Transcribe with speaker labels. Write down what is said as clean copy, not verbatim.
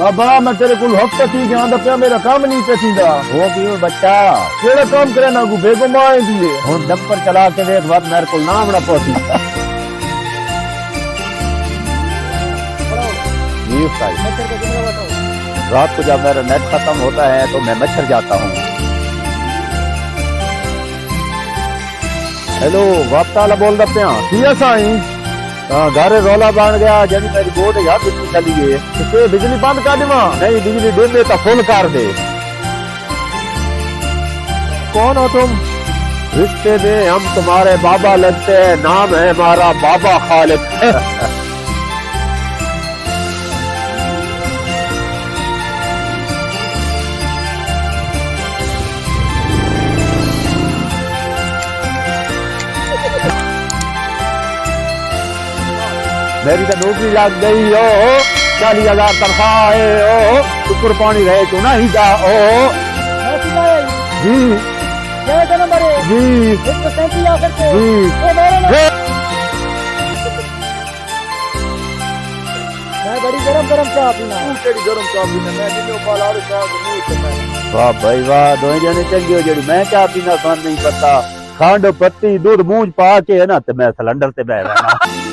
Speaker 1: बाबा मैं तेरे को हफ्ता थी जान दा पिया मेरा काम नहीं पे थींदा
Speaker 2: वो क्यों बच्चा
Speaker 1: केड़ा काम करे ना को बेगम आए दिए
Speaker 2: हुन डंपर चला के देख बात मेरे को नाम ना पहुंची जी उस्ताद रात को जब मेरा नेट खत्म होता है तो मैं मच्छर जाता हूँ हेलो वापता बोल दे पिया
Speaker 1: किया साईं
Speaker 2: घर रौला बन गया जब मेरी बोट यार बिजली चली गई
Speaker 1: ते बिजली बंद कर देवा
Speaker 2: नहीं बिजली दे दे तो फुल कर दे
Speaker 1: कौन हो तुम
Speaker 2: रिश्ते में हम तुम्हारे बाबा लगते हैं नाम है हमारा बाबा खालिद मेरी तो नौकरी लग गई हो 40,000 तनख्वाह है ओ ऊपर पानी रहे तो नहीं जा ओ जी जी
Speaker 1: मैं बड़ी गरम गरम चाह पीना तेरी गरम चाह पीना मैं जिन्हों पाला चाह नहीं पीना
Speaker 2: वाह भाई वाह दो जने चंगे हो जेड़ी मैं क्या पीना सान नहीं पता खंड पत्ती दूध मूंछ पा के है ना ते मैं सिलेंडर ते बह रहना